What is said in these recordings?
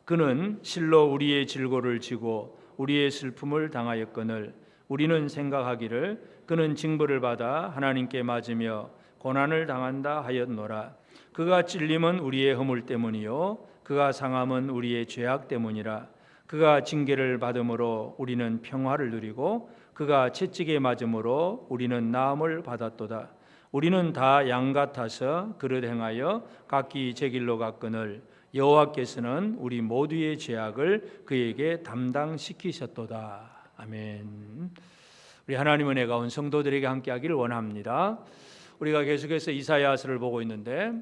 그는 실로 우리의 질고를 지고 우리의 슬픔을 당하였거늘 우리는 생각하기를 그는 징벌을 받아 하나님께 맞으며 고난을 당한다 하였노라. 그가 찔림은 우리의 허물 때문이요 그가 상함은 우리의 죄악 때문이라. 그가 징계를 받음으로 우리는 평화를 누리고 그가 채찍에 맞음으로 우리는 나음을 받았도다. 우리는 다 양 같아서 그릇 행하여 각기 제 길로 갔거늘 여호와께서는 우리 모두의 죄악을 그에게 담당시키셨도다. 아멘. 우리 하나님 은혜가 온 성도들에게 함께하기를 원합니다. 우리가 계속해서 이사야서를 보고 있는데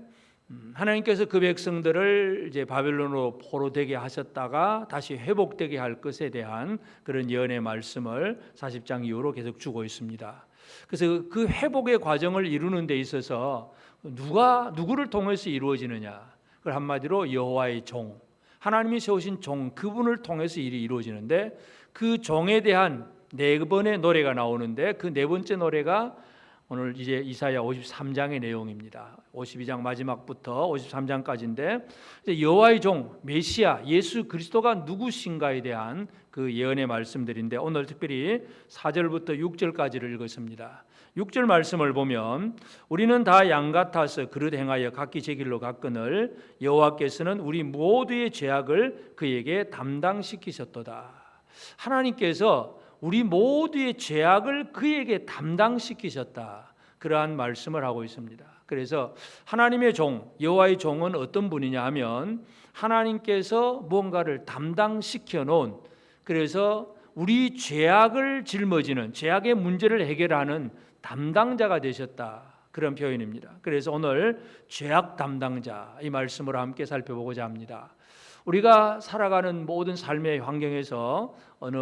하나님께서 그 백성들을 이제 바벨론으로 포로되게 하셨다가 다시 회복되게 할 것에 대한 그런 예언의 말씀을 40장 이후로 계속 주고 있습니다. 그래서 그 회복의 과정을 이루는 데 있어서 누구를 통해서 이루어지느냐? 그걸 한마디로 여호와의 종, 하나님이 세우신 종, 그분을 통해서 일이 이루어지는데 그 종에 대한 네 번의 노래가 나오는데 그 네 번째 노래가 오늘 이제 이사야 53장의 내용입니다. 52장 마지막부터 53장까지인데 여호와의 종 메시아 예수 그리스도가 누구신가에 대한 그 예언의 말씀들인데 오늘 특별히 4절부터 6절까지를 읽었습니다. 6절 말씀을 보면 우리는 다 양 같아서 그릇 행하여 각기 제 길로 갔거늘 여호와께서는 우리 모두의 죄악을 그에게 담당시키셨도다. 하나님께서 우리 모두의 죄악을 그에게 담당시키셨다. 그러한 말씀을 하고 있습니다. 그래서 하나님의 종, 여호와의 종은 어떤 분이냐 하면 하나님께서 무언가를 담당시켜 놓은, 그래서 우리 죄악을 짊어지는, 죄악의 문제를 해결하는 담당자가 되셨다. 그런 표현입니다. 그래서 오늘 죄악 담당자 이 말씀으로 함께 살펴보고자 합니다. 우리가 살아가는 모든 삶의 환경에서 어느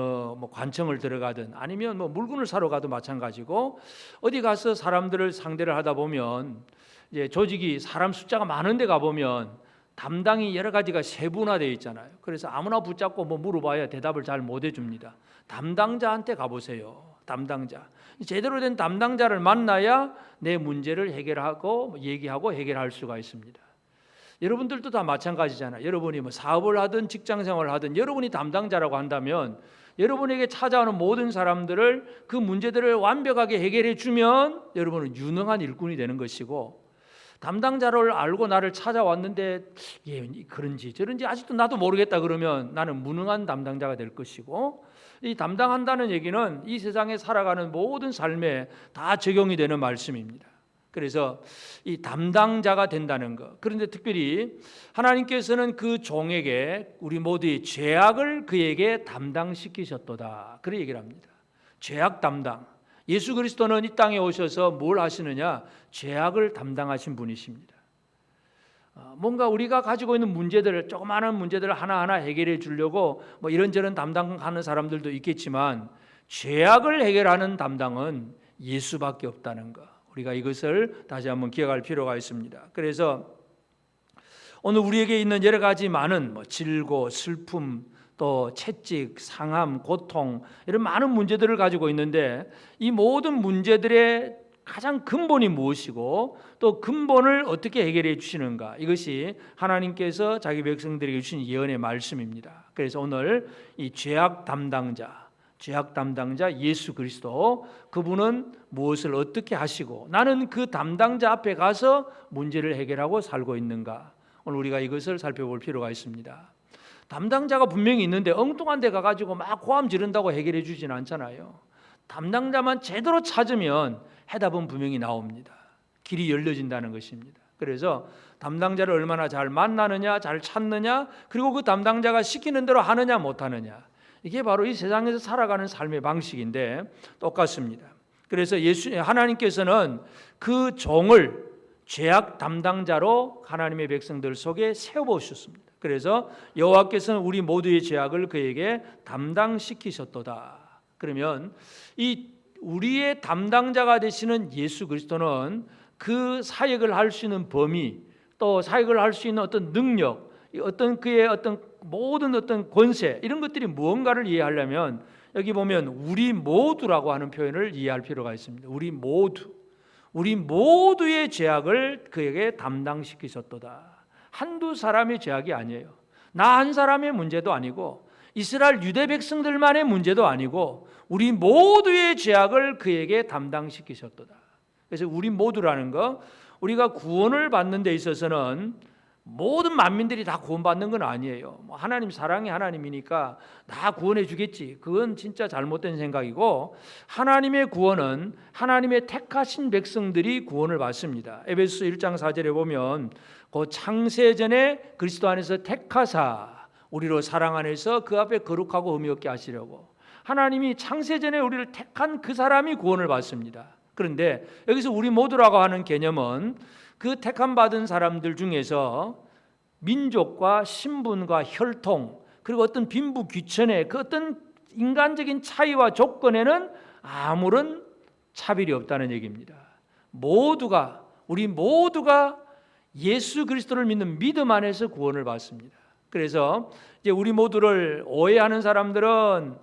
관청을 들어가든 아니면 물건을 사러 가도 마찬가지고 어디 가서 사람들을 상대를 하다 보면 이제 조직이 사람 숫자가 많은 데 가보면 담당이 여러 가지가 세분화되어 있잖아요. 그래서 아무나 붙잡고 물어봐야 대답을 잘 못 해줍니다. 담당자한테 가보세요. 담당자. 제대로 된 담당자를 만나야 내 문제를 해결하고 얘기하고 해결할 수가 있습니다. 여러분들도 다 마찬가지잖아요. 여러분이 사업을 하든 직장생활을 하든 여러분이 담당자라고 한다면 여러분에게 찾아오는 모든 사람들을 그 문제들을 완벽하게 해결해 주면 여러분은 유능한 일꾼이 되는 것이고, 담당자를 알고 나를 찾아왔는데 그런지 저런지 아직도 나도 모르겠다 그러면 나는 무능한 담당자가 될 것이고, 이 담당한다는 얘기는 이 세상에 살아가는 모든 삶에 다 적용이 되는 말씀입니다. 그래서 이 담당자가 된다는 것. 그런데 특별히 하나님께서는 그 종에게 우리 모두의 죄악을 그에게 담당시키셨도다. 그런 얘기를 합니다. 죄악 담당. 예수 그리스도는 이 땅에 오셔서 뭘 하시느냐? 죄악을 담당하신 분이십니다. 뭔가 우리가 가지고 있는 문제들을, 조그마한 문제들을 하나하나 해결해 주려고 이런저런 담당하는 사람들도 있겠지만 죄악을 해결하는 담당은 예수밖에 없다는 것. 우리가 이것을 다시 한번 기억할 필요가 있습니다. 그래서 오늘 우리에게 있는 여러 가지 많은 질고, 슬픔, 또 채찍, 상함, 고통 이런 많은 문제들을 가지고 있는데 이 모든 문제들의 가장 근본이 무엇이고 또 근본을 어떻게 해결해 주시는가, 이것이 하나님께서 자기 백성들에게 주신 예언의 말씀입니다. 그래서 오늘 이 죄악 담당자 예수 그리스도, 그분은 무엇을 어떻게 하시고 나는 그 담당자 앞에 가서 문제를 해결하고 살고 있는가, 오늘 우리가 이것을 살펴볼 필요가 있습니다. 담당자가 분명히 있는데 엉뚱한 데 가가지고 막 고함 지른다고 해결해 주진 않잖아요. 담당자만 제대로 찾으면 해답은 분명히 나옵니다. 길이 열려진다는 것입니다. 그래서 담당자를 얼마나 잘 만나느냐, 잘 찾느냐, 그리고 그 담당자가 시키는 대로 하느냐 못하느냐, 이게 바로 이 세상에서 살아가는 삶의 방식인데 똑같습니다. 그래서 하나님께서는 그 종을 죄악 담당자로 하나님의 백성들 속에 세워보셨습니다. 그래서 여호와께서는 우리 모두의 죄악을 그에게 담당시키셨도다. 그러면 이 우리의 담당자가 되시는 예수 그리스도는 그 사역을 할 수 있는 범위, 또 사역을 할 수 있는 어떤 능력, 어떤 그의 어떤 모든 어떤 권세, 이런 것들이 무언가를 이해하려면 여기 보면 우리 모두라고 하는 표현을 이해할 필요가 있습니다. 우리 모두의 죄악을 그에게 담당시키셨도다. 한두 사람의 죄악이 아니에요. 나 한 사람의 문제도 아니고 이스라엘 유대 백성들만의 문제도 아니고 우리 모두의 죄악을 그에게 담당시키셨도다. 그래서 우리 모두라는 거, 우리가 구원을 받는 데 있어서는 모든 만민들이 다 구원받는 건 아니에요. 하나님 사랑의 하나님이니까 다 구원해 주겠지. 그건 진짜 잘못된 생각이고, 하나님의 구원은 하나님의 택하신 백성들이 구원을 받습니다. 에베소서 1장 4절에 보면 그 창세전에 그리스도 안에서 택하사 우리로 사랑 안에서 그 앞에 거룩하고 의미 없게 하시려고, 하나님이 창세전에 우리를 택한 그 사람이 구원을 받습니다. 그런데 여기서 우리 모두라고 하는 개념은 그 택함 받은 사람들 중에서 민족과 신분과 혈통, 그리고 어떤 빈부 귀천의 그 어떤 인간적인 차이와 조건에는 아무런 차별이 없다는 얘기입니다. 우리 모두가 예수 그리스도를 믿는 믿음 안에서 구원을 받습니다. 그래서 이제 우리 모두를 오해하는 사람들은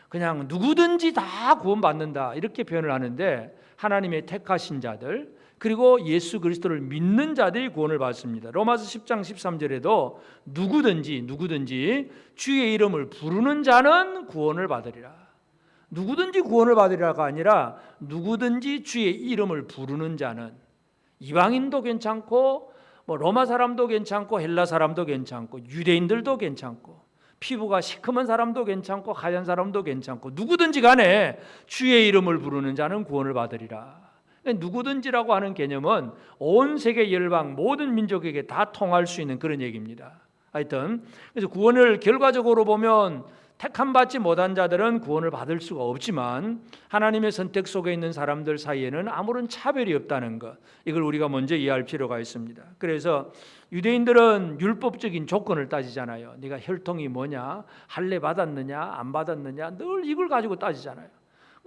그냥 누구든지 다 구원받는다 이렇게 표현을 하는데, 하나님의 택하신 자들, 그리고 예수 그리스도를 믿는 자들이 구원을 받습니다. 로마서 10장 13절에도 누구든지 주의 이름을 부르는 자는 구원을 받으리라. 누구든지 구원을 받으리라가 아니라 누구든지 주의 이름을 부르는 자는, 이방인도 괜찮고 로마 사람도 괜찮고 헬라 사람도 괜찮고 유대인들도 괜찮고 피부가 시커먼 사람도 괜찮고 하얀 사람도 괜찮고 누구든지 간에 주의 이름을 부르는 자는 구원을 받으리라. 누구든지라고 하는 개념은 온 세계 열방 모든 민족에게 다 통할 수 있는 그런 얘기입니다. 하여튼 그래서 구원을 결과적으로 보면 택함 받지 못한 자들은 구원을 받을 수가 없지만 하나님의 선택 속에 있는 사람들 사이에는 아무런 차별이 없다는 것, 이걸 우리가 먼저 이해할 필요가 있습니다. 그래서 유대인들은 율법적인 조건을 따지잖아요. 네가 혈통이 뭐냐, 할례 받았느냐 안 받았느냐, 늘 이걸 가지고 따지잖아요.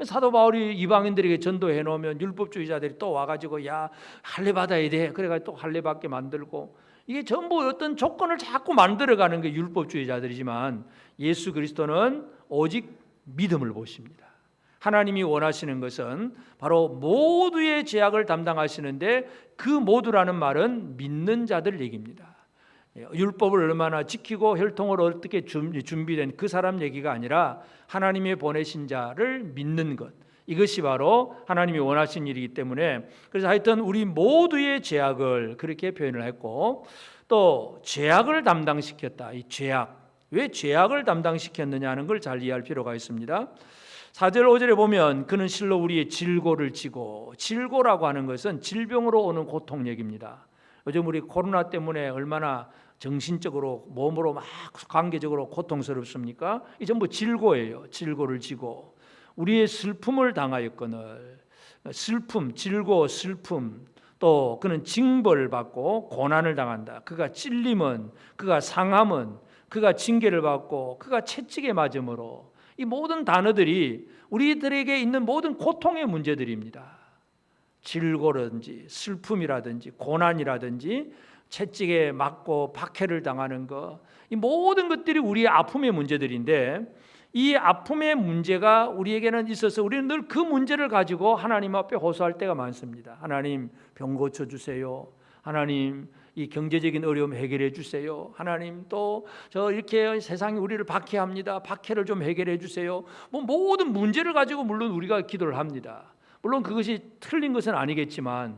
사도 바울이 이방인들에게 전도해 놓으면 율법주의자들이 또 와가지고 야 할례 받아야 돼, 그래가지고 또 할례 받게 만들고, 이게 전부 어떤 조건을 자꾸 만들어가는 게 율법주의자들이지만 예수 그리스도는 오직 믿음을 보십니다. 하나님이 원하시는 것은 바로 모두의 죄악을 담당하시는데, 그 모두라는 말은 믿는 자들 얘기입니다. 율법을 얼마나 지키고 혈통을 어떻게 준비된 그 사람 얘기가 아니라 하나님의 보내신 자를 믿는 것, 이것이 바로 하나님이 원하신 일이기 때문에, 그래서 하여튼 우리 모두의 죄악을 그렇게 표현을 했고, 또 죄악을 담당시켰다. 이 죄악, 왜 죄악을 담당시켰느냐 하는 걸 잘 이해할 필요가 있습니다. 4절 5절에 보면 그는 실로 우리의 질고를 지고, 질고라고 하는 것은 질병으로 오는 고통 얘기입니다. 요즘 우리 코로나 때문에 얼마나 정신적으로 몸으로 막 관계적으로 고통스럽습니까? 이 전부 질고예요. 질고를 지고 우리의 슬픔을 당하였거늘. 슬픔, 질고, 슬픔. 또 그는 징벌을 받고 고난을 당한다. 그가 찔림은, 그가 상함은, 그가 징계를 받고 그가 채찍에 맞음으로. 이 모든 단어들이 우리들에게 있는 모든 고통의 문제들입니다. 질고라든지 슬픔이라든지 고난이라든지 채찍에 맞고 박해를 당하는 것, 이 모든 것들이 우리의 아픔의 문제들인데, 이 아픔의 문제가 우리에게는 있어서 우리는 늘 그 문제를 가지고 하나님 앞에 호소할 때가 많습니다. 하나님 병 고쳐주세요. 하나님 이 경제적인 어려움 해결해 주세요. 하나님 또 저 이렇게 세상이 우리를 박해합니다. 박해를 좀 해결해 주세요. 모든 문제를 가지고 물론 우리가 기도를 합니다. 물론 그것이 틀린 것은 아니겠지만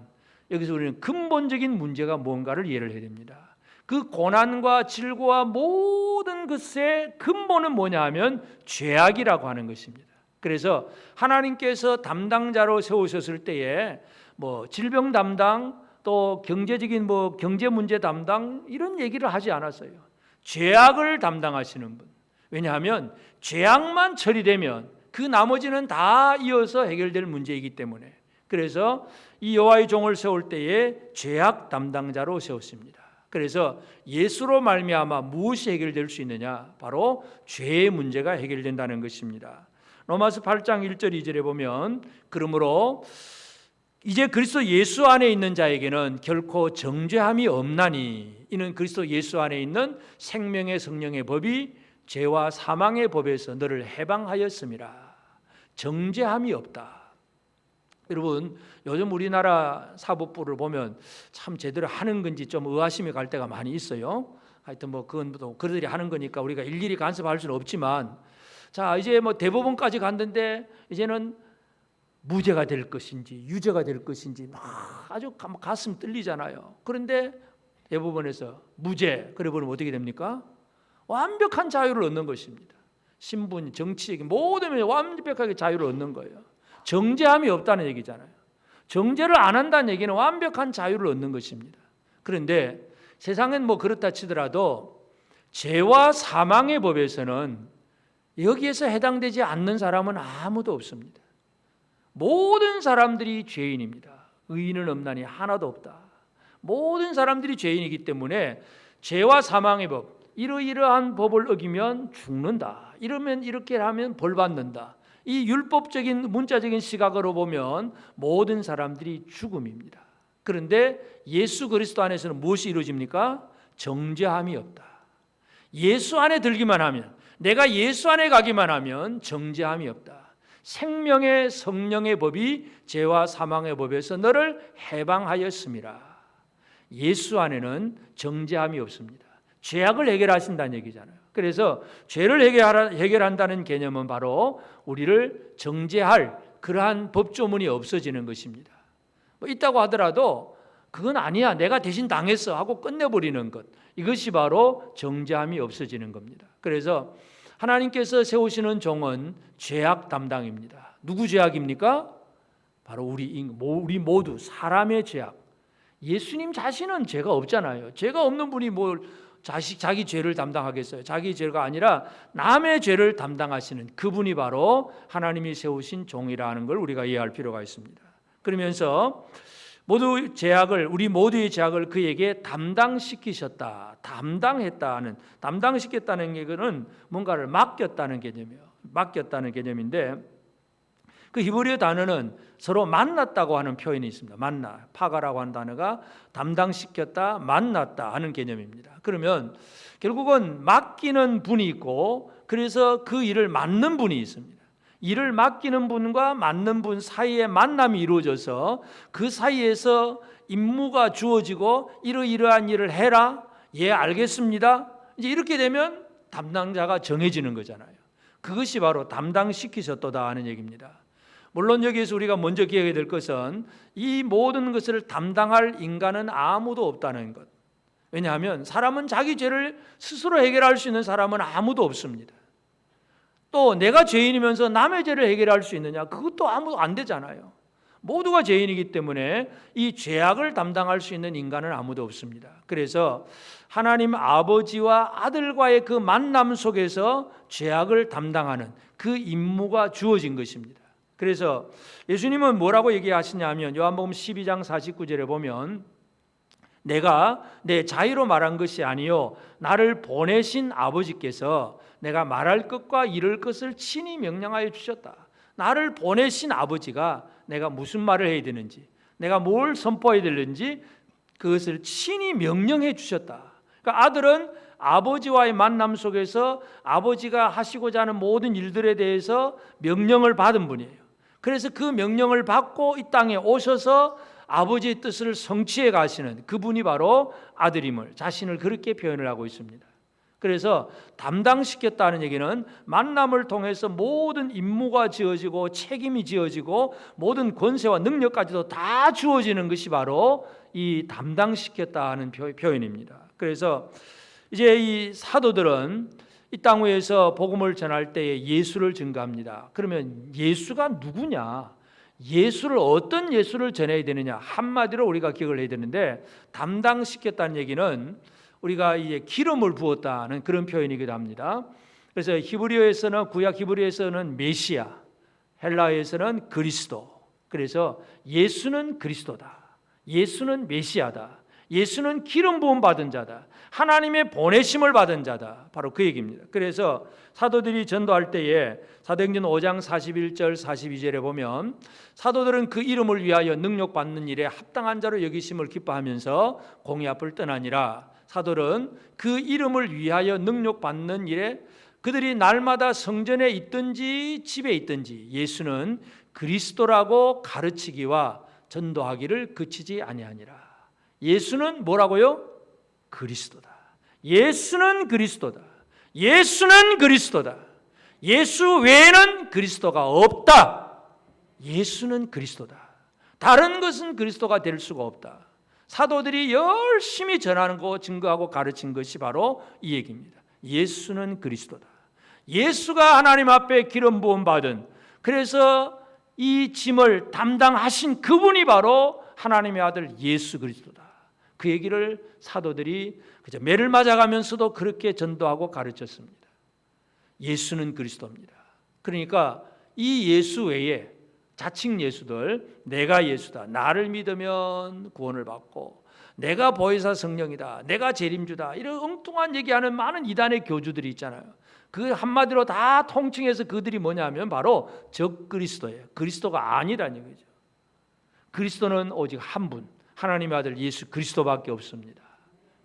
여기서 우리는 근본적인 문제가 뭔가를 이해를 해야 됩니다. 그 고난과 질고와 모든 것의 근본은 뭐냐 하면 죄악이라고 하는 것입니다. 그래서 하나님께서 담당자로 세우셨을 때에 질병 담당, 또 경제적인 경제 문제 담당, 이런 얘기를 하지 않았어요. 죄악을 담당하시는 분. 왜냐하면 죄악만 처리되면 그 나머지는 다 이어서 해결될 문제이기 때문에, 그래서 이 여호와의 종을 세울 때에 죄악 담당자로 세웠습니다. 그래서 예수로 말미암아 무엇이 해결될 수 있느냐? 바로 죄의 문제가 해결된다는 것입니다. 로마서 8장 1절 2절에 보면 그러므로 이제 그리스도 예수 안에 있는 자에게는 결코 정죄함이 없나니, 이는 그리스도 예수 안에 있는 생명의 성령의 법이 죄와 사망의 법에서 너를 해방하였음이라. 정죄함이 없다. 여러분, 요즘 우리나라 사법부를 보면 참 제대로 하는 건지 좀 의아심이 갈 때가 많이 있어요. 하여튼 뭐 그건 또 그들이 하는 거니까 우리가 일일이 간섭할 수는 없지만, 자 이제 뭐 대법원까지 갔는데 이제는 무죄가 될 것인지 유죄가 될 것인지 막 아주 가슴 떨리잖아요. 그런데 대법원에서 무죄 그래 버리면 어떻게 됩니까? 완벽한 자유를 얻는 것입니다. 신분, 정치적인 모든 면에 완벽하게 자유를 얻는 거예요. 정죄함이 없다는 얘기잖아요. 정죄를 안 한다는 얘기는 완벽한 자유를 얻는 것입니다. 그런데 세상은 뭐 그렇다 치더라도 죄와 사망의 법에서는 여기에서 해당되지 않는 사람은 아무도 없습니다. 모든 사람들이 죄인입니다. 의인은 없나니 하나도 없다. 모든 사람들이 죄인이기 때문에 죄와 사망의 법, 이러이러한 법을 어기면 죽는다. 이러면 이렇게 하면 벌 받는다. 이 율법적인 문자적인 시각으로 보면 모든 사람들이 죽음입니다. 그런데 예수 그리스도 안에서는 무엇이 이루어집니까? 정죄함이 없다. 예수 안에 들기만 하면, 내가 예수 안에 가기만 하면 정죄함이 없다. 생명의 성령의 법이 죄와 사망의 법에서 너를 해방하였음이라. 예수 안에는 정죄함이 없습니다. 죄악을 해결하신다는 얘기잖아요. 그래서 죄를 해결한다는 개념은 바로 우리를 정죄할 그러한 법조문이 없어지는 것입니다. 뭐 있다고 하더라도 그건 아니야, 내가 대신 당했어 하고 끝내버리는 것, 이것이 바로 정죄함이 없어지는 겁니다. 그래서 하나님께서 세우시는 종은 죄악 담당입니다. 누구 죄악입니까? 바로 우리 모두 사람의 죄악. 예수님 자신은 죄가 없잖아요. 죄가 없는 분이 뭘 자기 죄를 담당하겠어요? 자기 죄가 아니라 남의 죄를 담당하시는 그분이 바로 하나님이 세우신 종이라는 걸 우리가 이해할 필요가 있습니다. 그러면서 우리 모두의 죄악을 그에게 담당시키셨다. 담당시켰다는 얘기는 뭔가를 맡겼다는 개념이에요. 맡겼다는 개념인데, 그 히브리어 단어는 서로 만났다고 하는 표현이 있습니다. 파가라고 하는 단어가 담당시켰다, 만났다 하는 개념입니다. 그러면 결국은 맡기는 분이 있고, 그래서 그 일을 맡는 분이 있습니다. 일을 맡기는 분과 맡는 분 사이에 만남이 이루어져서 그 사이에서 임무가 주어지고 이러이러한 일을 해라. 예, 알겠습니다. 이제 이렇게 되면 담당자가 정해지는 거잖아요. 그것이 바로 담당시키셨도다 하는 얘기입니다. 물론 여기에서 우리가 먼저 기억해야 될 것은 이 모든 것을 담당할 인간은 아무도 없다는 것. 왜냐하면 사람은 자기 죄를 스스로 해결할 수 있는 사람은 아무도 없습니다. 또 내가 죄인이면서 남의 죄를 해결할 수 있느냐? 그것도 아무도 안 되잖아요. 모두가 죄인이기 때문에 이 죄악을 담당할 수 있는 인간은 아무도 없습니다. 그래서 하나님 아버지와 아들과의 그 만남 속에서 죄악을 담당하는 그 임무가 주어진 것입니다. 그래서 예수님은 뭐라고 얘기하시냐면 요한복음 12장 49절에 보면 내가 내 자의로 말한 것이 아니요 나를 보내신 아버지께서 내가 말할 것과 이룰 것을 친히 명령하여 주셨다. 나를 보내신 아버지가 내가 무슨 말을 해야 되는지, 내가 뭘 선포해야 되는지 그것을 친히 명령해 주셨다. 그러니까 아들은 아버지와의 만남 속에서 아버지가 하시고자 하는 모든 일들에 대해서 명령을 받은 분이에요. 그래서 그 명령을 받고 이 땅에 오셔서 아버지의 뜻을 성취해 가시는 그분이 바로 아들임을, 자신을 그렇게 표현을 하고 있습니다. 그래서 담당시켰다는 얘기는 만남을 통해서 모든 임무가 지어지고 책임이 지어지고 모든 권세와 능력까지도 다 주어지는 것이 바로 이 담당시켰다는 표현입니다. 그래서 이제 이 사도들은 이 땅 위에서 복음을 전할 때에 예수를 증거합니다. 그러면 예수가 누구냐? 예수를 어떤 예수를 전해야 되느냐? 한마디로 우리가 기억을 해야 되는데, 담당시켰다는 얘기는 우리가 이제 기름을 부었다는 그런 표현이기도 합니다. 그래서 히브리어에서는, 구약 히브리어에서는 메시아, 헬라어에서는 그리스도. 그래서 예수는 그리스도다. 예수는 메시아다. 예수는 기름 부음 받은 자다. 하나님의 보내심을 받은 자다. 바로 그 얘기입니다. 그래서 사도들이 전도할 때에 사도행전 5장 41절 42절에 보면 사도들은 그 이름을 위하여 능력받는 일에 합당한 자로 여기심을 기뻐하면서 공의 앞을 떠나니라. 사도는 그 이름을 위하여 능력받는 일에 그들이 날마다 성전에 있든지 집에 있든지 예수는 그리스도라고 가르치기와 전도하기를 그치지 아니하니라. 예수는 뭐라고요? 그리스도다. 예수는 그리스도다. 예수는 그리스도다. 예수 외에는 그리스도가 없다. 예수는 그리스도다. 다른 것은 그리스도가 될 수가 없다. 사도들이 열심히 전하고 증거하고 가르친 것이 바로 이 얘기입니다. 예수는 그리스도다. 예수가 하나님 앞에 기름 부음 받은, 그래서 이 짐을 담당하신 그분이 바로 하나님의 아들 예수 그리스도다. 그 얘기를 사도들이 그저 매를 맞아가면서도 그렇게 전도하고 가르쳤습니다. 예수는 그리스도입니다. 그러니까 이 예수 외에 자칭 예수들, 내가 예수다, 나를 믿으면 구원을 받고, 내가 보혜사 성령이다, 내가 재림주다, 이런 엉뚱한 얘기하는 많은 이단의 교주들이 있잖아요. 그 한마디로 다 통칭해서 그들이 뭐냐면 바로 적그리스도예요. 그리스도가 아니라는 얘기죠. 그리스도는 오직 한 분, 하나님의 아들 예수 그리스도밖에 없습니다.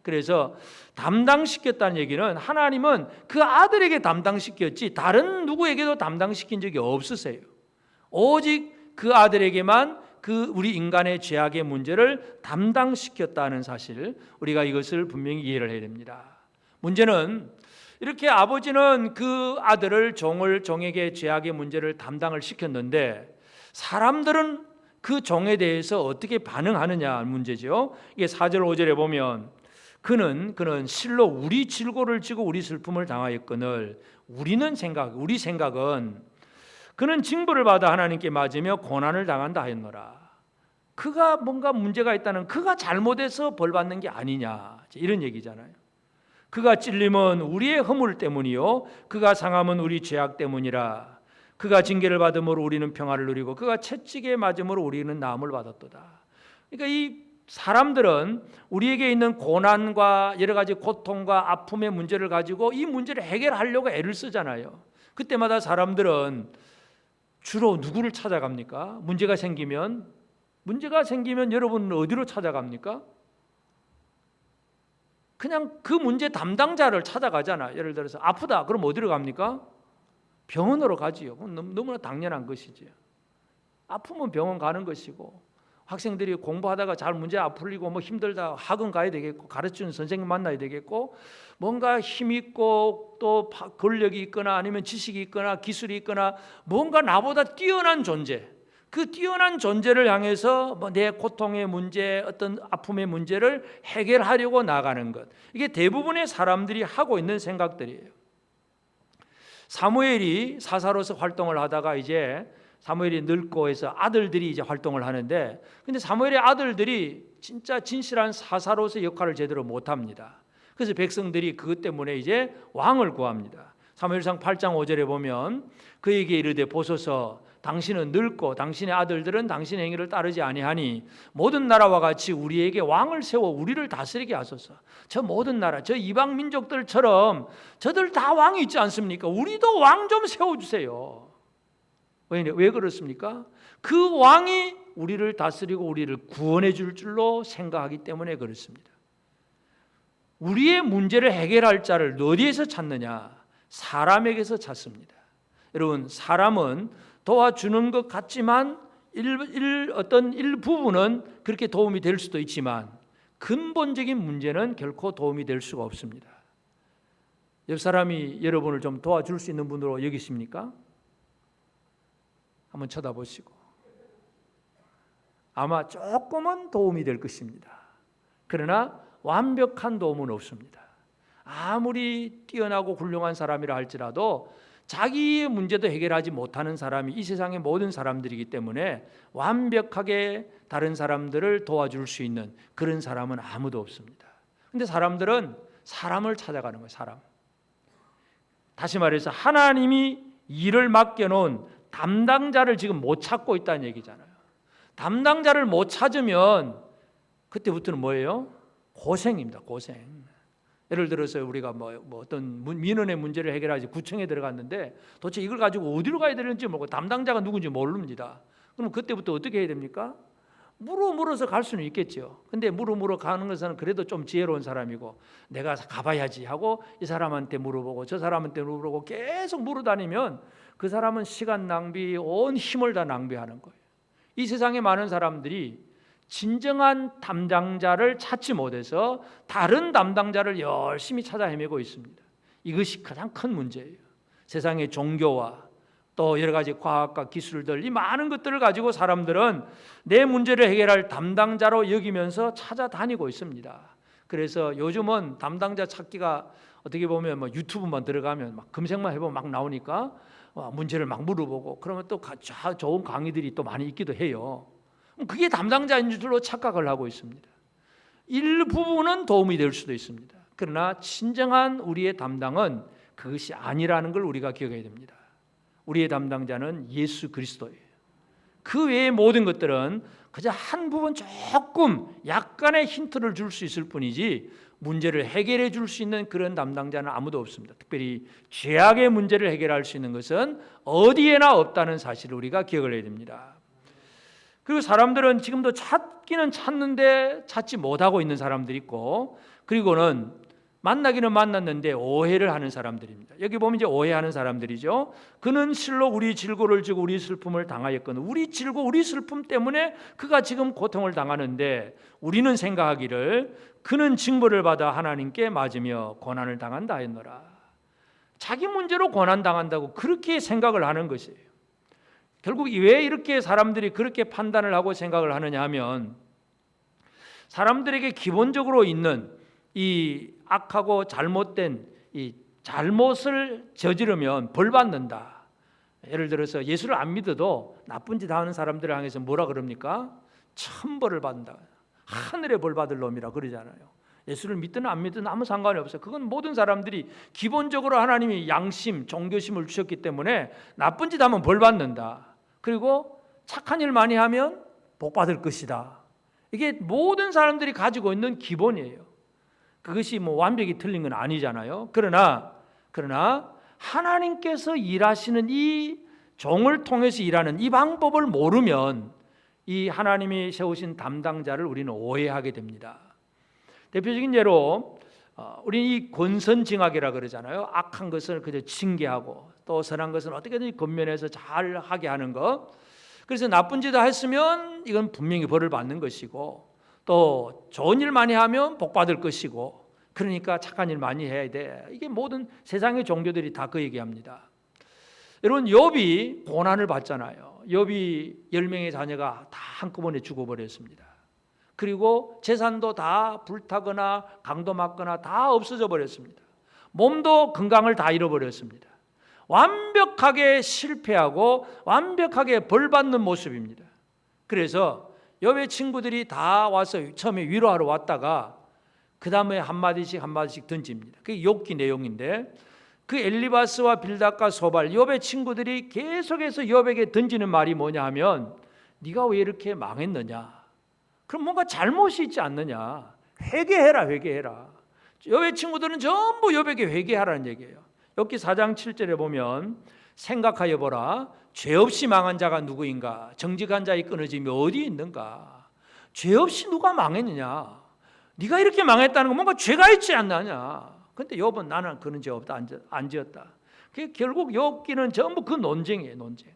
그래서 담당시켰다는 얘기는 하나님은 그 아들에게 담당시켰지 다른 누구에게도 담당시킨 적이 없으세요. 오직 그 아들에게만 그 우리 인간의 죄악의 문제를 담당시켰다는 사실, 우리가 이것을 분명히 이해를 해야 됩니다. 문제는 이렇게 아버지는 그 아들을 종에게 죄악의 문제를 담당을 시켰는데 사람들은 그 종에 대해서 어떻게 반응하느냐 문제죠. 이게 4절 5절에 보면 그는 실로 우리 질고를 지고 우리 슬픔을 당하였거늘 우리 생각은 그는 징벌을 받아 하나님께 맞으며 고난을 당한다 하였노라. 그가 뭔가 문제가 있다는, 그가 잘못해서 벌 받는 게 아니냐, 이런 얘기잖아요. 그가 찔림은 우리의 허물 때문이요 그가 상함은 우리 죄악 때문이라. 그가 징계를 받음으로 우리는 평화를 누리고 그가 채찍에 맞음으로 우리는 나음을 받았도다. 그러니까 이 사람들은 우리에게 있는 고난과 여러 가지 고통과 아픔의 문제를 가지고 이 문제를 해결하려고 애를 쓰잖아요. 그때마다 사람들은 주로 누구를 찾아갑니까? 문제가 생기면 여러분은 어디로 찾아갑니까? 그냥 그 문제 담당자를 찾아가잖아. 예를 들어서 아프다. 그럼 어디로 갑니까? 병원으로 가지요. 너무나 당연한 것이지. 아프면 병원 가는 것이고, 학생들이 공부하다가 잘 문제 안 풀리고 뭐 힘들다, 학원 가야 되겠고, 가르치는 선생님 만나야 되겠고, 뭔가 힘 있고 또 권력이 있거나 아니면 지식이 있거나 기술이 있거나 뭔가 나보다 뛰어난 존재, 그 뛰어난 존재를 향해서 뭐 내 고통의 문제, 어떤 아픔의 문제를 해결하려고 나가는 것, 이게 대부분의 사람들이 하고 있는 생각들이에요. 사무엘이 사사로서 활동을 하다가 이제 사무엘이 늙고 해서 아들들이 이제 활동을 하는데, 근데 사무엘의 아들들이 진짜 진실한 사사로서 역할을 제대로 못합니다. 그래서 백성들이 그것 때문에 이제 왕을 구합니다. 사무엘상 8장 5절에 보면 그에게 이르되 보소서 당신은 늙고 당신의 아들들은 당신의 행위를 따르지 아니하니 모든 나라와 같이 우리에게 왕을 세워 우리를 다스리게 하소서. 저 모든 나라, 저 이방 민족들처럼 저들 다 왕이 있지 않습니까? 우리도 왕 좀 세워주세요. 왜 그렇습니까? 그 왕이 우리를 다스리고 우리를 구원해 줄 줄로 생각하기 때문에 그렇습니다. 우리의 문제를 해결할 자를 어디에서 찾느냐? 사람에게서 찾습니다. 여러분, 사람은 도와주는 것 같지만 어떤 일부분은 그렇게 도움이 될 수도 있지만 근본적인 문제는 결코 도움이 될 수가 없습니다. 옆 사람이 여러분을 좀 도와줄 수 있는 분으로 여기십니까? 한번 쳐다보시고, 아마 조금은 도움이 될 것입니다. 그러나 완벽한 도움은 없습니다. 아무리 뛰어나고 훌륭한 사람이라 할지라도 자기의 문제도 해결하지 못하는 사람이 이 세상의 모든 사람들이기 때문에 완벽하게 다른 사람들을 도와줄 수 있는 그런 사람은 아무도 없습니다. 그런데 사람들은 사람을 찾아가는 거예요. 사람. 다시 말해서 하나님이 일을 맡겨놓은 담당자를 지금 못 찾고 있다는 얘기잖아요. 담당자를 못 찾으면 그때부터는 뭐예요? 고생입니다. 고생. 예를 들어서 우리가 뭐 어떤 민원의 문제를 해결하지 구청에 들어갔는데 도대체 이걸 가지고 어디로 가야 되는지 모르고 담당자가 누군지 모릅니다. 그럼 그때부터 어떻게 해야 됩니까? 물어서 갈 수는 있겠죠. 근데 물어 가는 것은 그래도 좀 지혜로운 사람이고 내가 가봐야지 하고 이 사람한테 물어보고 저 사람한테 물어보고 계속 물어다니면 그 사람은 시간 낭비, 온 힘을 다 낭비하는 거예요. 이 세상에 많은 사람들이 진정한 담당자를 찾지 못해서 다른 담당자를 열심히 찾아 헤매고 있습니다. 이것이 가장 큰 문제예요. 세상의 종교와 또 여러 가지 과학과 기술들, 이 많은 것들을 가지고 사람들은 내 문제를 해결할 담당자로 여기면서 찾아다니고 있습니다. 그래서 요즘은 담당자 찾기가 어떻게 보면 뭐 유튜브만 들어가면 막 검색만 해보면 막 나오니까 문제를 막 물어보고, 그러면 또 좋은 강의들이 또 많이 있기도 해요. 그게 담당자인 줄로 착각을 하고 있습니다. 일부분은 도움이 될 수도 있습니다. 그러나 진정한 우리의 담당은 그것이 아니라는 걸 우리가 기억해야 됩니다. 우리의 담당자는 예수 그리스도예요. 그 외의 모든 것들은 그저 한 부분 조금 약간의 힌트를 줄 수 있을 뿐이지 문제를 해결해 줄 수 있는 그런 담당자는 아무도 없습니다. 특별히 죄악의 문제를 해결할 수 있는 것은 어디에나 없다는 사실을 우리가 기억을 해야 됩니다. 그리고 사람들은 지금도 찾기는 찾는데 찾지 못하고 있는 사람들이 있고, 그리고는 만나기는 만났는데 오해를 하는 사람들입니다. 여기 보면 이제 오해하는 사람들이죠. 그는 실로 우리 질고를 지고 우리 슬픔을 당하였거늘, 우리 질고 우리 슬픔 때문에 그가 지금 고통을 당하는데 우리는 생각하기를 그는 징벌을 받아 하나님께 맞으며 고난을 당한다 했노라. 자기 문제로 고난 당한다고 그렇게 생각을 하는 것이에요. 결국 왜 이렇게 사람들이 그렇게 판단을 하고 생각을 하느냐 하면, 사람들에게 기본적으로 있는 이 악하고 잘못된 이 잘못을 저지르면 벌 받는다. 예를 들어서 예수를 안 믿어도 나쁜 짓 하는 사람들을 향해서 뭐라 그럽니까? 천벌을 받는다. 하늘에 벌 받을 놈이라 그러잖아요. 예수를 믿든 안 믿든 아무 상관이 없어요. 그건 모든 사람들이 기본적으로 하나님이 양심, 종교심을 주셨기 때문에 나쁜 짓 하면 벌 받는다. 그리고 착한 일 많이 하면 복 받을 것이다. 이게 모든 사람들이 가지고 있는 기본이에요. 그것이 뭐 완벽히 틀린 건 아니잖아요. 그러나 하나님께서 일하시는 이 종을 통해서 일하는 이 방법을 모르면 이 하나님이 세우신 담당자를 우리는 오해하게 됩니다. 대표적인 예로 우리는 이 권선징악이라 그러잖아요. 악한 것을 그저 징계하고 또 선한 것은 어떻게든지 권면해서 잘 하게 하는 것. 그래서 나쁜 짓을 했으면 이건 분명히 벌을 받는 것이고, 또 좋은 일 많이 하면 복 받을 것이고, 그러니까 착한 일 많이 해야 돼. 이게 모든 세상의 종교들이 다 그 얘기합니다. 여러분, 욥이 고난을 받잖아요. 욥이 10명의 자녀가 다 한꺼번에 죽어버렸습니다. 그리고 재산도 다 불타거나 강도 맞거나 다 없어져 버렸습니다. 몸도 건강을 다 잃어버렸습니다. 완벽하게 실패하고 완벽하게 벌받는 모습입니다. 그래서 욥의 친구들이 다 와서 처음에 위로하러 왔다가 그 다음에 한마디씩 던집니다. 그게 욥기 내용인데, 그 엘리바스와 빌닷과 소발, 욥의 친구들이 계속해서 욥에게 던지는 말이 뭐냐 하면, 네가 왜 이렇게 망했느냐, 그럼 뭔가 잘못이 있지 않느냐, 회개해라. 욥의 친구들은 전부 욥에게 회개하라는 얘기예요. 욥기 4장 7절에 보면, 생각하여 보라, 죄 없이 망한 자가 누구인가, 정직한 자의 끊어짐이 어디 있는가. 죄 없이 누가 망했느냐, 네가 이렇게 망했다는 건 뭔가 죄가 있지 않느냐. 근데 욥은 나는 그런 죄 없다, 안 지었다. 결국 욥기는 전부 그 논쟁이에요. 논쟁.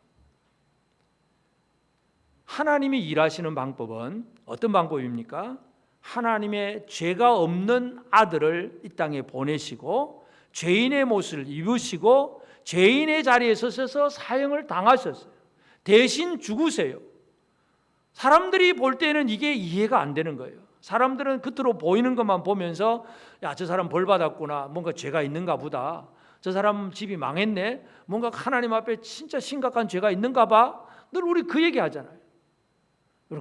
하나님이 일하시는 방법은 어떤 방법입니까? 하나님의 죄가 없는 아들을 이 땅에 보내시고 죄인의 모습을 입으시고 죄인의 자리에 서셔서 사형을 당하셨어요. 대신 죽으세요. 사람들이 볼 때는 이게 이해가 안 되는 거예요. 사람들은 겉으로 보이는 것만 보면서, 야, 저 사람 벌 받았구나, 뭔가 죄가 있는가 보다, 저 사람 집이 망했네, 뭔가 하나님 앞에 진짜 심각한 죄가 있는가 봐, 늘 우리 그 얘기 하잖아요.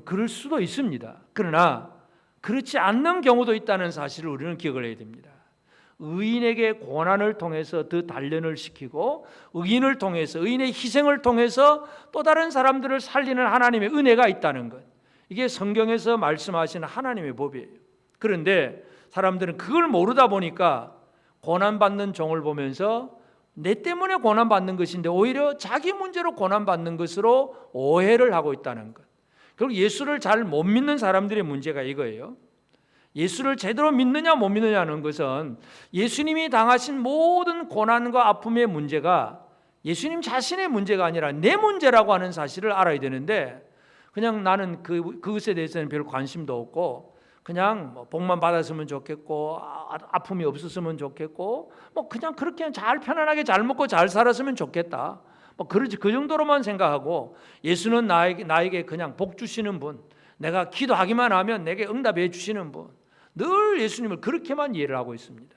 그럴 수도 있습니다. 그러나 그렇지 않는 경우도 있다는 사실을 우리는 기억을 해야 됩니다. 의인에게 고난을 통해서 더 단련을 시키고, 의인을 통해서, 의인의 희생을 통해서 또 다른 사람들을 살리는 하나님의 은혜가 있다는 것, 이게 성경에서 말씀하시는 하나님의 법이에요. 그런데 사람들은 그걸 모르다 보니까 고난받는 종을 보면서 내 때문에 고난받는 것인데 오히려 자기 문제로 고난받는 것으로 오해를 하고 있다는 것. 결국 예수를 잘 못 믿는 사람들의 문제가 이거예요. 예수를 제대로 믿느냐 못 믿느냐는 것은 예수님이 당하신 모든 고난과 아픔의 문제가 예수님 자신의 문제가 아니라 내 문제라고 하는 사실을 알아야 되는데, 그냥 나는 그것에 대해서는 별 관심도 없고 그냥 뭐 복만 받았으면 좋겠고 아픔이 없었으면 좋겠고 뭐 그냥 그렇게 잘 편안하게 잘 먹고 잘 살았으면 좋겠다. 뭐 그러지 그 정도로만 생각하고 예수는 나에게 그냥 복 주시는 분, 내가 기도하기만 하면 내게 응답해 주시는 분, 늘 예수님을 그렇게만 이해를 하고 있습니다.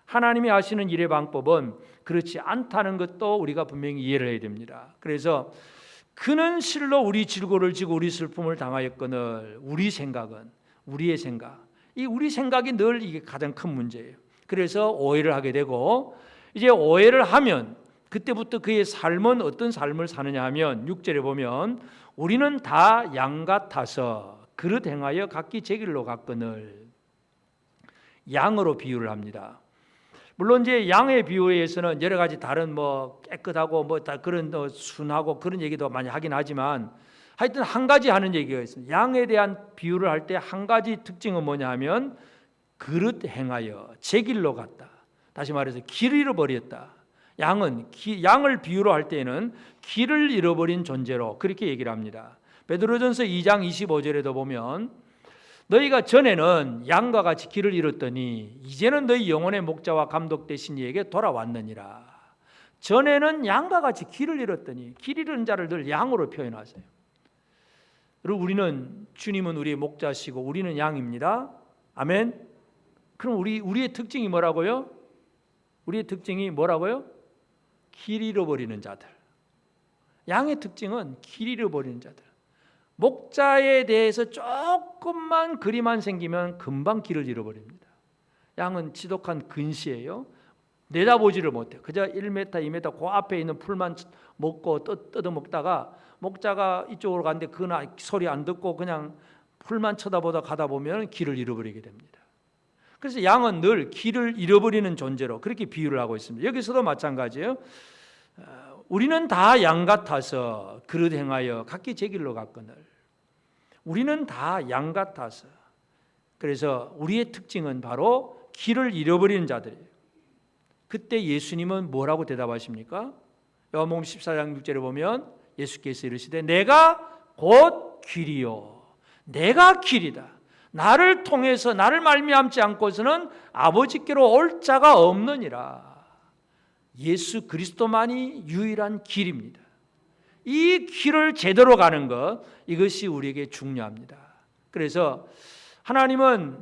하나님이 하시는 일의 방법은 그렇지 않다는 것도 우리가 분명히 이해를 해야 됩니다. 그래서 그는 실로 우리 질고를 지고 우리 슬픔을 당하였거늘 우리 생각은 우리의 생각, 이 우리 생각이 늘 이게 가장 큰 문제예요. 그래서 오해를 하게 되고 이제 오해를 하면 그때부터 그의 삶은 어떤 삶을 사느냐 하면 6절에 보면 우리는 다 양 같아서 그릇 행하여 각기 제 길로 갔거늘 양으로 비유를 합니다. 물론 이제 양의 비유에서는 여러 가지 다른 뭐 깨끗하고 뭐 다 그런 순하고 그런 얘기도 많이 하긴 하지만 하여튼 한 가지 하는 얘기가 있습니다. 양에 대한 비유를 할 때 한 가지 특징은 뭐냐 하면 그릇 행하여 제 길로 갔다. 다시 말해서 길을 잃어버렸다. 양을 비유로 할 때에는 길을 잃어버린 존재로 그렇게 얘기를 합니다. 베드로전서 2장 25절에도 보면 너희가 전에는 양과 같이 길을 잃었더니 이제는 너희 영혼의 목자와 감독 되신 이에게 돌아왔느니라. 전에는 양과 같이 길을 잃었더니 길 잃은 자를 늘 양으로 표현하세요. 그리고 주님은 우리의 목자시고 우리는 양입니다. 아멘. 그럼 우리의 특징이 뭐라고요? 우리의 특징이 뭐라고요? 길 잃어버리는 자들. 양의 특징은 길 잃어버리는 자들. 목자에 대해서 조금만 그림만 생기면 금방 길을 잃어버립니다. 양은 지독한 근시예요. 내다보지를 못해. 그저 1m, 2m 그 앞에 있는 풀만 먹고 뜯어먹다가 목자가 이쪽으로 가는데 그 소리 안 듣고 그냥 풀만 쳐다보다 가다 보면 길을 잃어버리게 됩니다. 그래서 양은 늘 길을 잃어버리는 존재로 그렇게 비유를 하고 있습니다. 여기서도 마찬가지예요. 우리는 다 양 같아서 그릇 행하여 각기 제 길로 갔거늘. 우리는 다 양 같아서. 그래서 우리의 특징은 바로 길을 잃어버리는 자들이에요. 그때 예수님은 뭐라고 대답하십니까? 요한복음 14장 6절에 보면 예수께서 이르시되 내가 곧 길이요 내가 길이다. 나를 통해서 나를 말미암지 않고서는 아버지께로 올 자가 없느니라. 예수 그리스도만이 유일한 길입니다. 이 길을 제대로 가는 것, 이것이 우리에게 중요합니다. 그래서 하나님은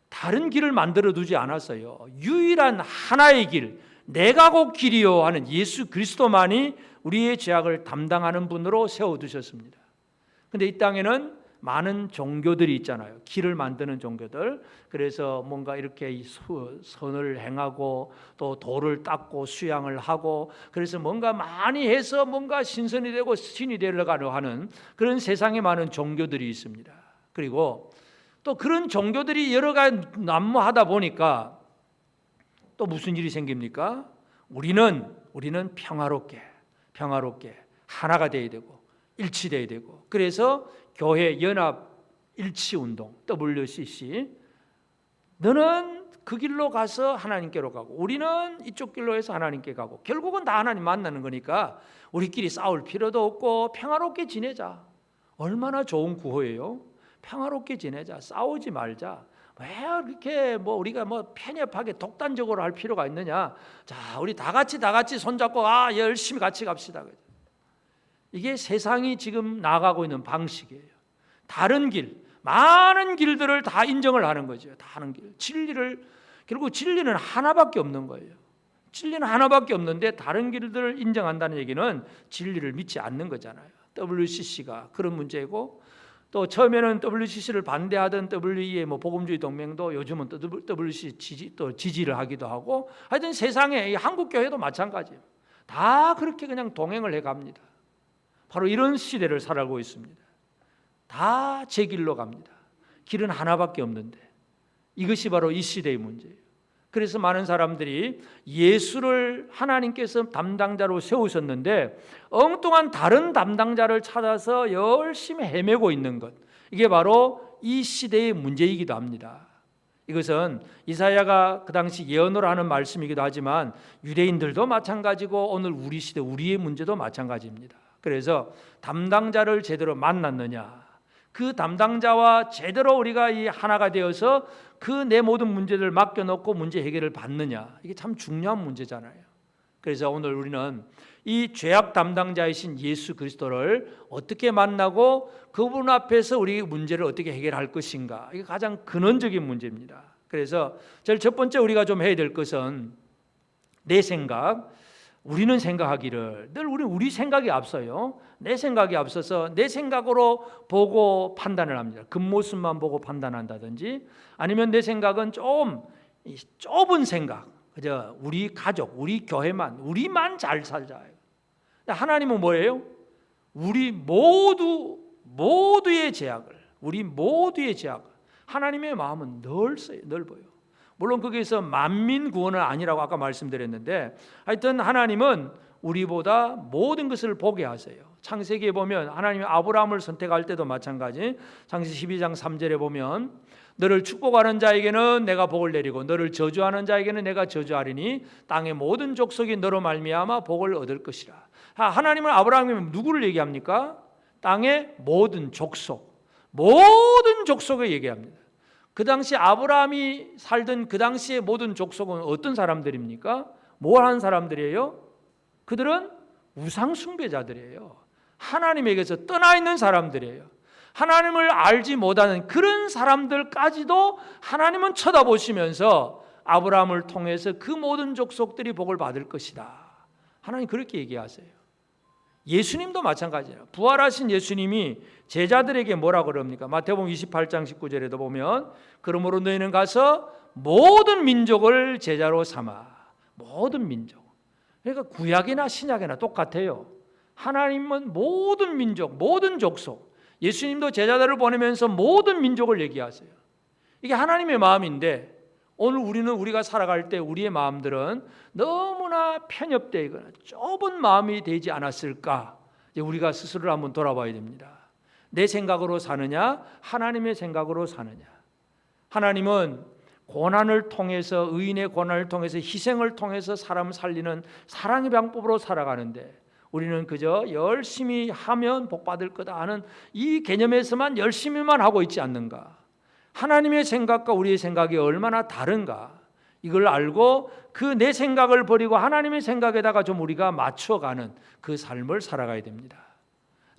다른 길을 만들어 두지 않았어요. 유일한 하나의 길, 내가 곧 길이요 하는 예수 그리스도만이 우리의 죄악을 담당하는 분으로 세워두셨습니다. 그런데 이 땅에는 많은 종교들이 있잖아요. 길을 만드는 종교들. 그래서 뭔가 이렇게 선을 행하고 또 돌을 닦고 수양을 하고 그래서 뭔가 많이 해서 뭔가 신선이 되고 신이 되려고 하는 그런 세상에 많은 종교들이 있습니다. 그리고 또 그런 종교들이 여러 가지 난무하다 보니까 또 무슨 일이 생깁니까? 우리는 평화롭게 하나가 되어야 되고 일치되어야 되고 그래서 교회 연합 일치 운동 WCC 너는 그 길로 가서 하나님께로 가고 우리는 이쪽 길로 해서 하나님께 가고 결국은 다 하나님 만나는 거니까 우리끼리 싸울 필요도 없고 평화롭게 지내자. 얼마나 좋은 구호예요. 평화롭게 지내자. 싸우지 말자. 왜 이렇게 우리가 편협하게 독단적으로 할 필요가 있느냐. 자, 우리 다 같이 손잡고 열심히 같이 갑시다. 이게 세상이 지금 나아가고 있는 방식이에요. 다른 길, 많은 길들을 다 인정을 하는 거죠. 다른 길, 결국 진리는 하나밖에 없는 거예요. 진리는 하나밖에 없는데 다른 길들을 인정한다는 얘기는 진리를 믿지 않는 거잖아요. WCC가 그런 문제고 또 처음에는 WCC를 반대하던 WE의 복음주의 동맹도 요즘은 WCC 지지를 하기도 하고 하여튼 세상에 한국 교회도 마찬가지예요. 다 그렇게 그냥 동행을 해갑니다. 바로 이런 시대를 살아가고 있습니다. 다 제 길로 갑니다. 길은 하나밖에 없는데 이것이 바로 이 시대의 문제예요. 그래서 많은 사람들이 예수를 하나님께서 담당자로 세우셨는데 엉뚱한 다른 담당자를 찾아서 열심히 헤매고 있는 것, 이게 바로 이 시대의 문제이기도 합니다. 이것은 이사야가 그 당시 예언으로 하는 말씀이기도 하지만 유대인들도 마찬가지고 오늘 우리 시대 우리의 문제도 마찬가지입니다. 그래서 담당자를 제대로 만났느냐, 그 담당자와 제대로 우리가 이 하나가 되어서 그 내 모든 문제들을 맡겨놓고 문제 해결을 받느냐, 이게 참 중요한 문제잖아요. 그래서 오늘 우리는 이 죄악 담당자이신 예수 그리스도를 어떻게 만나고 그분 앞에서 우리 문제를 어떻게 해결할 것인가, 이게 가장 근원적인 문제입니다. 그래서 제일 첫 번째 우리가 좀 해야 될 것은 내 생각, 우리는 생각하기를 늘 우리 생각이 앞서요. 내 생각이 앞서서 내 생각으로 보고 판단을 합니다. 겉모습만 보고 판단한다든지, 아니면 내 생각은 좀 좁은 생각, 그저 우리 가족, 우리 교회만, 우리만 잘 살자. 하나님은 뭐예요? 우리 모두의 제약을, 우리 모두의 제약을. 하나님의 마음은 넓어요. 물론 거기에서 만민 구원은 아니라고 아까 말씀드렸는데, 하여튼 하나님은 우리보다 모든 것을 보게 하세요. 창세기에 보면 하나님이 아브라함을 선택할 때도 마찬가지. 창세기 12장 3절에 보면 너를 축복하는 자에게는 내가 복을 내리고 너를 저주하는 자에게는 내가 저주하리니 땅의 모든 족속이 너로 말미암아 복을 얻을 것이라. 하나님은 아브라함이 누구를 얘기합니까? 땅의 모든 족속을 얘기합니다. 그 당시 아브라함이 살던 그 당시의 모든 족속은 어떤 사람들입니까? 뭘 하는 사람들이에요? 그들은 우상 숭배자들이에요. 하나님에게서 떠나 있는 사람들이에요. 하나님을 알지 못하는 그런 사람들까지도 하나님은 쳐다보시면서 아브라함을 통해서 그 모든 족속들이 복을 받을 것이다. 하나님 그렇게 얘기하세요. 예수님도 마찬가지예요. 부활하신 예수님이 제자들에게 뭐라 그럽니까? 마태복음 28장 19절에도 보면 그러므로 너희는 가서 모든 민족을 제자로 삼아. 모든 민족. 그러니까 구약이나 신약이나 똑같아요. 하나님은 모든 민족, 모든 족속. 예수님도 제자들을 보내면서 모든 민족을 얘기하세요. 이게 하나님의 마음인데, 오늘 우리가 살아갈 때 우리의 마음들은 너무나 편협되어 있거나 좁은 마음이 되지 않았을까? 이제 우리가 스스로를 한번 돌아봐야 됩니다. 내 생각으로 사느냐, 하나님의 생각으로 사느냐. 하나님은 고난을 통해서, 의인의 고난을 통해서, 희생을 통해서 사람을 살리는 사랑의 방법으로 살아가는데, 우리는 그저 열심히 하면 복 받을 거다 하는 이 개념에서만 열심히만 하고 있지 않는가? 하나님의 생각과 우리의 생각이 얼마나 다른가? 이걸 알고 그 내 생각을 버리고 하나님의 생각에다가 좀 우리가 맞춰가는 그 삶을 살아가야 됩니다.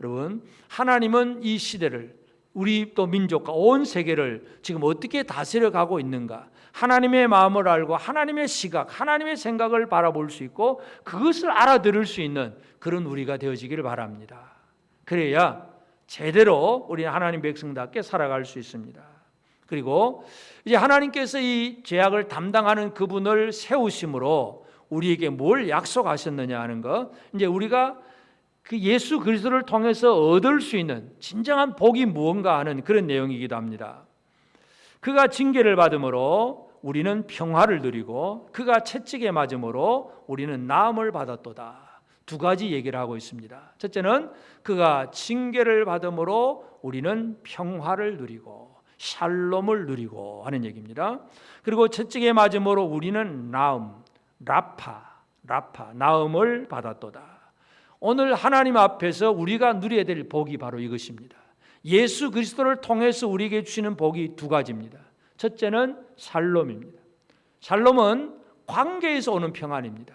여러분, 하나님은 이 시대를, 우리 또 민족과 온 세계를 지금 어떻게 다스려 가고 있는가? 하나님의 마음을 알고 하나님의 시각, 하나님의 생각을 바라볼 수 있고 그것을 알아들을 수 있는 그런 우리가 되어지기를 바랍니다. 그래야 제대로 우리 하나님 백성답게 살아갈 수 있습니다. 그리고 이제 하나님께서 이 죄악을 담당하는 그분을 세우심으로 우리에게 뭘 약속하셨느냐 하는 것, 이제 우리가 그 예수 그리스도를 통해서 얻을 수 있는 진정한 복이 무언가 하는 그런 내용이기도 합니다. 그가 징계를 받음으로 우리는 평화를 누리고 그가 채찍에 맞음으로 우리는 나음을 받았도다. 두 가지 얘기를 하고 있습니다. 첫째는 그가 징계를 받음으로 우리는 평화를 누리고 샬롬을 누리고 하는 얘기입니다. 그리고 채찍에 맞음으로 우리는 나음, 라파, 나음을 받았도다. 오늘 하나님 앞에서 우리가 누려야 될 복이 바로 이것입니다. 예수 그리스도를 통해서 우리에게 주시는 복이 두 가지입니다. 첫째는 샬롬입니다. 샬롬은 관계에서 오는 평안입니다.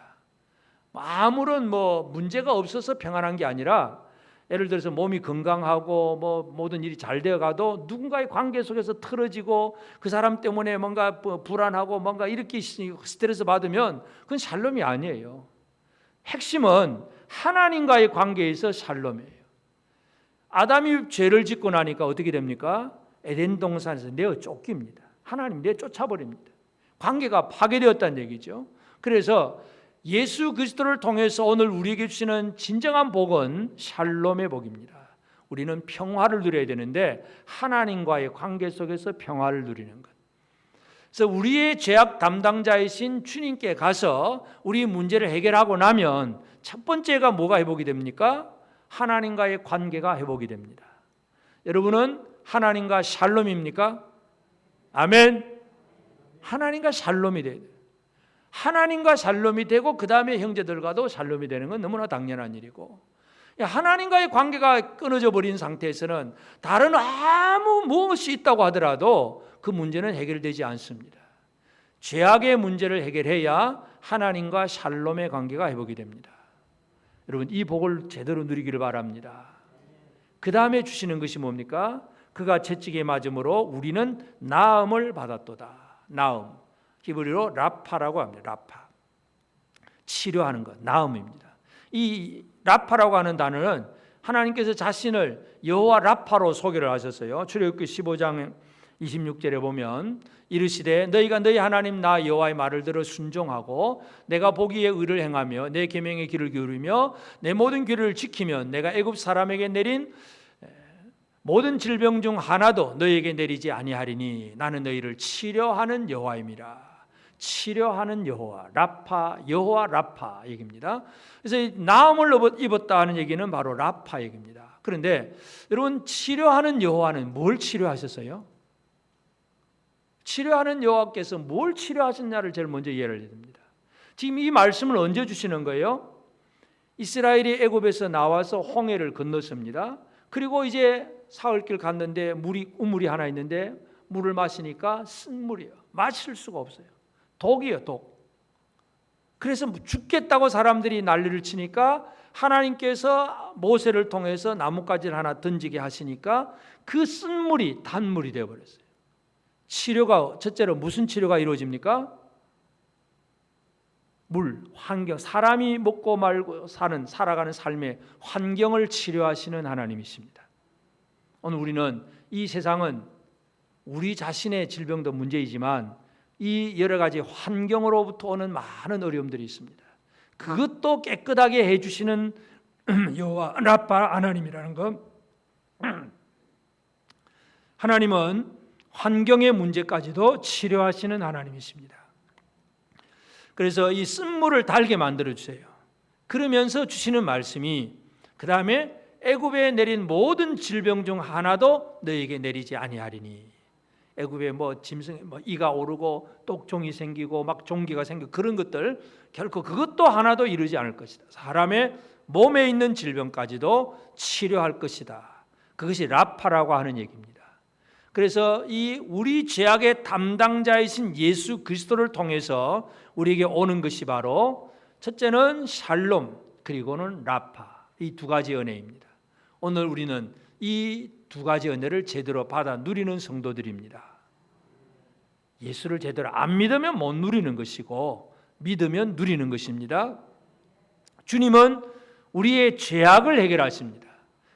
아무런 문제가 없어서 평안한 게 아니라, 예를 들어서 몸이 건강하고 모든 일이 잘 되어가도 누군가의 관계 속에서 틀어지고 그 사람 때문에 뭔가 불안하고 뭔가 이렇게 스트레스 받으면 그건 샬롬이 아니에요. 핵심은 하나님과의 관계에서 샬롬이에요. 아담이 죄를 짓고 나니까 어떻게 됩니까? 에덴 동산에서 내어 쫓깁니다. 하나님 내어 쫓아버립니다. 관계가 파괴되었다는 얘기죠. 그래서 예수 그리스도를 통해서 오늘 우리에게 주시는 진정한 복은 샬롬의 복입니다. 우리는 평화를 누려야 되는데 하나님과의 관계 속에서 평화를 누리는 것. 그래서 우리의 죄악 담당자이신 주님께 가서 우리 문제를 해결하고 나면 첫 번째가 뭐가 회복이 됩니까? 하나님과의 관계가 회복이 됩니다. 여러분은 하나님과 샬롬입니까? 아멘. 하나님과 샬롬이 돼야 돼요. 하나님과 샬롬이 되고 그 다음에 형제들과도 샬롬이 되는 건 너무나 당연한 일이고, 하나님과의 관계가 끊어져 버린 상태에서는 다른 아무 무엇이 있다고 하더라도 그 문제는 해결되지 않습니다. 죄악의 문제를 해결해야 하나님과 샬롬의 관계가 회복이 됩니다. 여러분, 이 복을 제대로 누리기를 바랍니다. 그 다음에 주시는 것이 뭡니까? 그가 채찍에 맞음으로 우리는 나음을 받았도다. 나음, 히브리로 라파라고 합니다. 라파, 치료하는 것, 나음입니다. 이 라파라고 하는 단어는 하나님께서 자신을 여호와 라파로 소개를 하셨어요. 출애굽기 15장 26절에 보면 이르시되 너희가 너희 하나님 나 여호와의 말을 들어 순종하고 내가 보기에 의를 행하며 내 계명의 길을 기울이며 내 모든 규례를 지키면 내가 애굽 사람에게 내린 모든 질병 중 하나도 너희에게 내리지 아니하리니 나는 너희를 치료하는 여호와임이라. 치료하는 여호와, 라파, 여호와 라파 얘기입니다. 그래서 나음을 입었다 하는 얘기는 바로 라파 얘기입니다. 그런데 여러분, 치료하는 여호와는 뭘 치료하셨어요? 치료하는 여호와께서 뭘 치료하셨냐를 제일 먼저 이해를 해야 됩니다. 지금 이 말씀을 언제 주시는 거예요? 이스라엘이 애굽에서 나와서 홍해를 건넜습니다. 그리고 이제 사흘길 갔는데 우물이 하나 있는데 물을 마시니까 쓴물이에요. 마실 수가 없어요. 독이에요, 독. 그래서 죽겠다고 사람들이 난리를 치니까 하나님께서 모세를 통해서 나뭇가지를 하나 던지게 하시니까 그 쓴물이 단물이 되어버렸어요. 치료가, 첫째로 무슨 치료가 이루어집니까? 물, 환경, 사람이 먹고 말고 살아가는 삶의 환경을 치료하시는 하나님이십니다. 오늘 우리는 이 세상은 우리 자신의 질병도 문제이지만 이 여러 가지 환경으로부터 오는 많은 어려움들이 있습니다. 그것도 깨끗하게 해주시는 여호와 라파 하나님이라는 것. 하나님은 환경의 문제까지도 치료하시는 하나님이십니다. 그래서 이 쓴물을 달게 만들어 주세요. 그러면서 주시는 말씀이 그 다음에 애굽에 내린 모든 질병 중 하나도 너에게 내리지 아니하리니. 애굽에 짐승 이가 오르고 똑종이 생기고 막 종기가 생기고 그런 것들 결코 그것도 하나도 이르지 않을 것이다. 사람의 몸에 있는 질병까지도 치료할 것이다. 그것이 라파라고 하는 얘기입니다. 그래서 이 우리 죄악의 담당자이신 예수 그리스도를 통해서 우리에게 오는 것이 바로 첫째는 샬롬, 그리고는 라파, 이 두 가지 은혜입니다. 오늘 우리는 이 두 가지 은혜를 제대로 받아 누리는 성도들입니다. 예수를 제대로 안 믿으면 못 누리는 것이고 믿으면 누리는 것입니다. 주님은 우리의 죄악을 해결하십니다.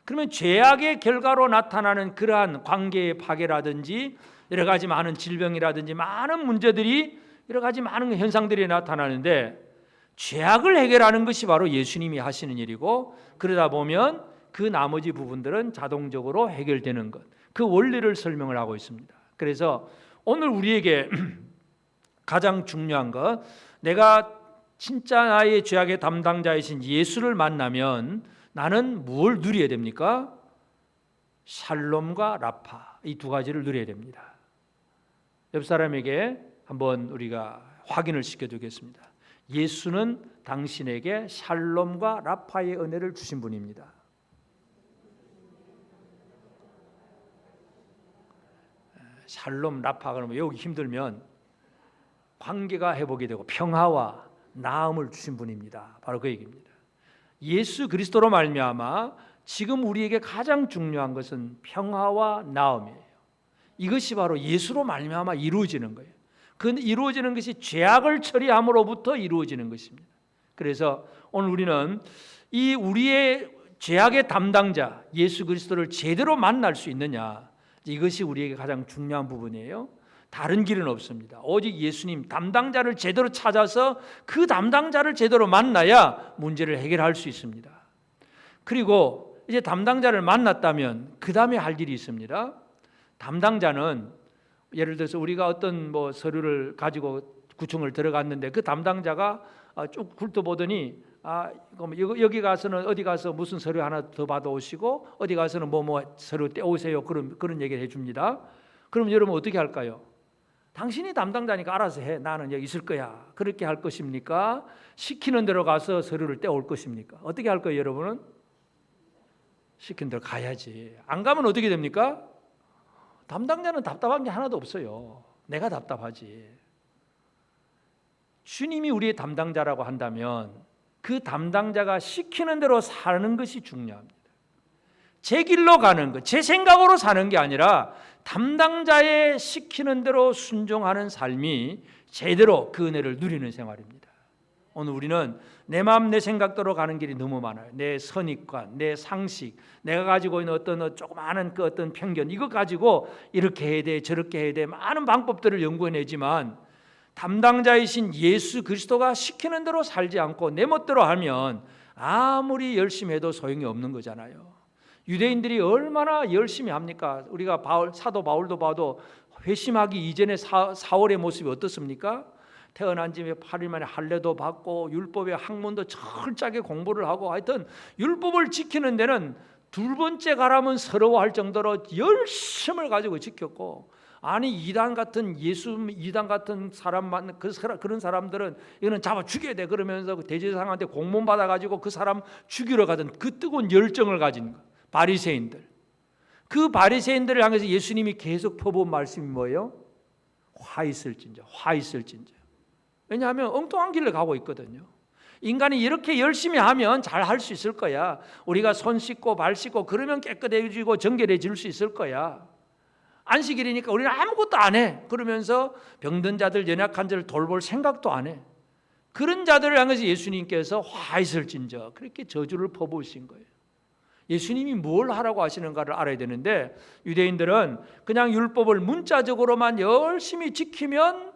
그러면 죄악의 결과로 나타나는 그러한 관계의 파괴라든지 여러 가지 많은 질병이라든지 많은 문제들이 여러 가지 많은 현상들이 나타나는데 죄악을 해결하는 것이 바로 예수님이 하시는 일이고 그러다 보면 그 나머지 부분들은 자동적으로 해결되는 것, 그 원리를 설명을 하고 있습니다. 그래서 오늘 우리에게 가장 중요한 것, 내가 진짜 나의 죄악의 담당자이신 예수를 만나면 나는 뭘 누려야 됩니까? 샬롬과 라파, 이 두 가지를 누려야 됩니다. 옆 사람에게 한번 우리가 확인을 시켜두겠습니다. 예수는 당신에게 샬롬과 라파의 은혜를 주신 분입니다. 샬롬, 라파 그러면 외우기 힘들면 관계가 회복이 되고 평화와 나음을 주신 분입니다. 바로 그 얘기입니다. 예수 그리스도로 말미암아 지금 우리에게 가장 중요한 것은 평화와 나음이에요. 이것이 바로 예수로 말미암아 이루어지는 거예요. 그 이루어지는 것이 죄악을 처리함으로부터 이루어지는 것입니다. 그래서 오늘 우리는 이 우리의 죄악의 담당자 예수 그리스도를 제대로 만날 수 있느냐, 이것이 우리에게 가장 중요한 부분이에요. 다른 길은 없습니다. 오직 예수님 담당자를 제대로 찾아서 그 담당자를 제대로 만나야 문제를 해결할 수 있습니다. 그리고 이제 담당자를 만났다면 그 다음에 할 일이 있습니다. 담당자는 예를 들어서 우리가 어떤 서류를 가지고 구청을 들어갔는데 그 담당자가 쭉 훑어보더니 여기 가서는 어디 가서 무슨 서류 하나 더 받아오시고 어디 가서는 뭐 서류 떼오세요. 그런 얘기를 해줍니다. 그럼 여러분 어떻게 할까요? 당신이 담당자니까 알아서 해. 나는 여기 있을 거야. 그렇게 할 것입니까? 시키는 대로 가서 서류를 떼올 것입니까? 어떻게 할 거예요, 여러분은? 시킨 대로 가야지. 안 가면 어떻게 됩니까? 담당자는 답답한 게 하나도 없어요. 내가 답답하지. 주님이 우리의 담당자라고 한다면 그 담당자가 시키는 대로 사는 것이 중요합니다. 제 길로 가는 것, 제 생각으로 사는 게 아니라 담당자의 시키는 대로 순종하는 삶이 제대로 그 은혜를 누리는 생활입니다. 오늘 우리는 내 마음 내 생각대로 가는 길이 너무 많아요. 내 선입관, 내 상식, 내가 가지고 있는 어떤 조그마한 그 어떤 편견, 이거 가지고 이렇게 해야 돼, 저렇게 해야 돼, 많은 방법들을 연구해내지만 담당자이신 예수 그리스도가 시키는 대로 살지 않고 내 멋대로 하면 아무리 열심히 해도 소용이 없는 거잖아요. 유대인들이 얼마나 열심히 합니까? 우리가 사도 바울도 봐도 회심하기 이전의 사울의 모습이 어떻습니까? 태어난 지 8일 만에 할례도 받고 율법의 학문도 철저하게 공부를 하고 하여튼 율법을 지키는 데는 두 번째 가라면 서러워할 정도로 열심을 가지고 지켰고, 아니 이단 같은 이단 같은 사람만 그런 사람들은 이거는 잡아 죽여야 돼 그러면서 대제사장한테 공문 받아 가지고 그 사람 죽이러 가던 그 뜨거운 열정을 가진 바리새인들, 그 바리새인들을 향해서 예수님이 계속 퍼부은 말씀이 뭐예요? 화 있을진저, 화 있을진저. 왜냐하면 엉뚱한 길을 가고 있거든요. 인간이 이렇게 열심히 하면 잘 할 수 있을 거야. 우리가 손 씻고 발 씻고 그러면 깨끗해지고 정결해질 수 있을 거야. 안식일이니까 우리는 아무것도 안 해. 그러면서 병든 자들, 연약한 자를 돌볼 생각도 안 해. 그런 자들을 향해서 예수님께서 화 있을진저 그렇게 저주를 퍼부으신 거예요. 예수님이 뭘 하라고 하시는가를 알아야 되는데, 유대인들은 그냥 율법을 문자적으로만 열심히 지키면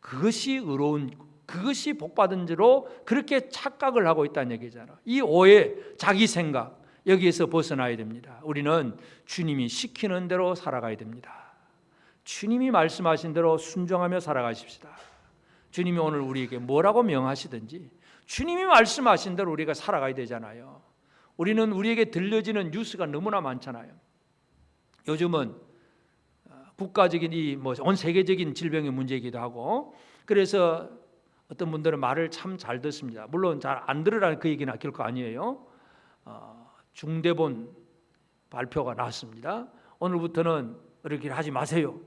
그것이 의로운, 그것이 복받은 자로 그렇게 착각을 하고 있다는 얘기잖아. 이 오해, 자기 생각, 여기에서 벗어나야 됩니다. 우리는 주님이 시키는 대로 살아가야 됩니다. 주님이 말씀하신 대로 순종하며 살아가십시다. 주님이 오늘 우리에게 뭐라고 명하시든지 주님이 말씀하신 대로 우리가 살아가야 되잖아요. 우리는 우리에게 들려지는 뉴스가 너무나 많잖아요. 요즘은 국가적인 온 세계적인 질병의 문제이기도 하고, 그래서 어떤 분들은 말을 참 잘 듣습니다. 물론 잘 안 들으라는 그 얘기는 결코 아니에요. 중대본 발표가 나왔습니다. 오늘부터는 이렇게 하지 마세요.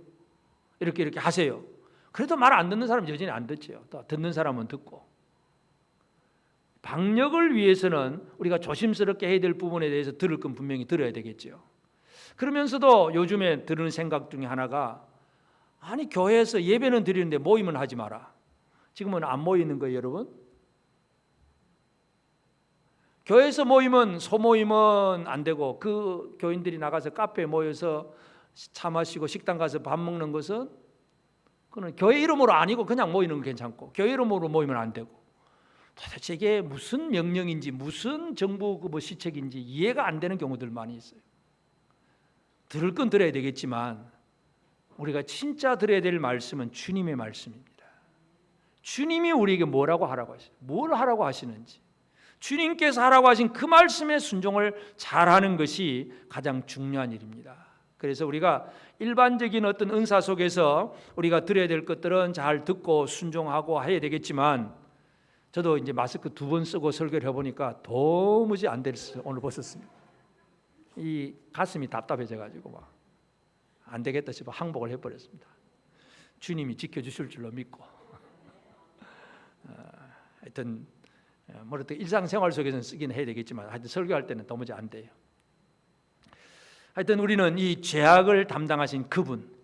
이렇게 하세요. 그래도 말 안 듣는 사람은 여전히 안 듣죠. 또 듣는 사람은 듣고. 방역을 위해서는 우리가 조심스럽게 해야 될 부분에 대해서 들을 건 분명히 들어야 되겠죠. 그러면서도 요즘에 드는 생각 중에 하나가, 아니 교회에서 예배는 드리는데 모임은 하지 마라. 지금은 안 모이는 거예요, 여러분. 교회에서 모임은 소모임은 안 되고, 그 교인들이 나가서 카페에 모여서 차 마시고 식당 가서 밥 먹는 것은 그는 교회 이름으로 아니고 그냥 모이는 건 괜찮고, 교회 이름으로 모이면 안 되고, 도대체 이게 무슨 명령인지 무슨 정부 시책인지 이해가 안 되는 경우들 많이 있어요. 들을 건 들어야 되겠지만 우리가 진짜 들어야 될 말씀은 주님의 말씀입니다. 주님이 우리에게 뭐라고 하라고 하시는지, 뭘 하라고 하시는지, 주님께서 하라고 하신 그 말씀에 순종을 잘하는 것이 가장 중요한 일입니다. 그래서 우리가 일반적인 어떤 은사 속에서 우리가 들어야 될 것들은 잘 듣고 순종하고 해야 되겠지만, 저도 이제 마스크 2번 쓰고 설교를 해보니까 도무지 안 됐어요. 오늘 벗었습니다. 이 가슴이 답답해져가지고 막 안 되겠다 싶어 항복을 해버렸습니다. 주님이 지켜주실 줄로 믿고. 하여튼 일상생활 속에서는 쓰긴 해야 되겠지만, 하여튼 설교할 때는 도무지 안 돼요. 하여튼 우리는 이 죄악을 담당하신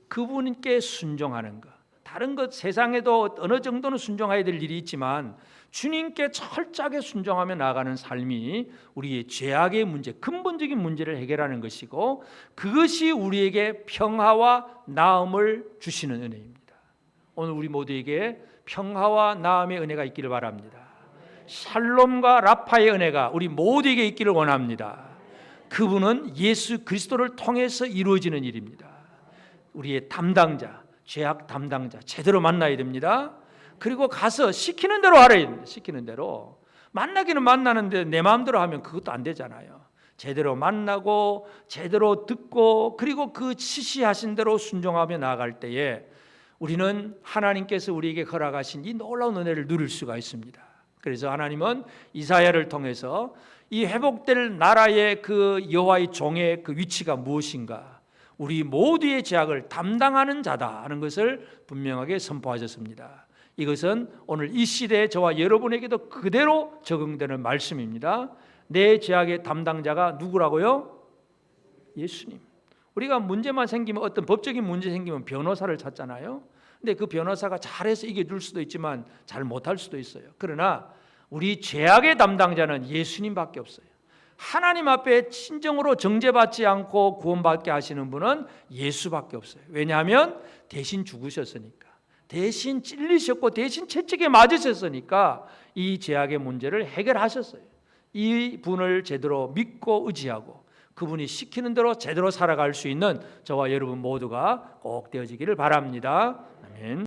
그분께 순종하는 것, 다른 것 세상에도 어느 정도는 순종해야 될 일이 있지만 주님께 철저하게 순종하며 나아가는 삶이 우리의 죄악의 문제, 근본적인 문제를 해결하는 것이고, 그것이 우리에게 평화와 나음을 주시는 은혜입니다. 오늘 우리 모두에게 평화와 나음의 은혜가 있기를 바랍니다. 샬롬과 라파의 은혜가 우리 모두에게 있기를 원합니다. 그분은 예수 그리스도를 통해서 이루어지는 일입니다. 우리의 담당자, 죄악 담당자 제대로 만나야 됩니다. 그리고 가서 시키는 대로 하라. 시키는 대로. 만나기는 만나는데 내 마음대로 하면 그것도 안 되잖아요. 제대로 만나고 제대로 듣고, 그리고 그 지시하신 대로 순종하며 나아갈 때에 우리는 하나님께서 우리에게 허락하신 이 놀라운 은혜를 누릴 수가 있습니다. 그래서 하나님은 이사야를 통해서 이 회복될 나라의 그 여호와의 종의 그 위치가 무엇인가? 우리 모두의 죄악을 담당하는 자다 하는 것을 분명하게 선포하셨습니다. 이것은 오늘 이 시대에 저와 여러분에게도 그대로 적용되는 말씀입니다. 내 죄악의 담당자가 누구라고요? 예수님. 우리가 문제만 생기면, 어떤 법적인 문제 생기면 변호사를 찾잖아요. 근데 그 변호사가 잘해서 이겨줄 수도 있지만 잘 못할 수도 있어요. 그러나 우리 죄악의 담당자는 예수님밖에 없어요. 하나님 앞에 친정으로 정죄받지 않고 구원받게 하시는 분은 예수밖에 없어요. 왜냐하면 대신 죽으셨으니까, 대신 찔리셨고 대신 채찍에 맞으셨으니까 이 죄악의 문제를 해결하셨어요. 이 분을 제대로 믿고 의지하고 그분이 시키는 대로 제대로 살아갈 수 있는 저와 여러분 모두가 꼭 되어지기를 바랍니다. 아멘.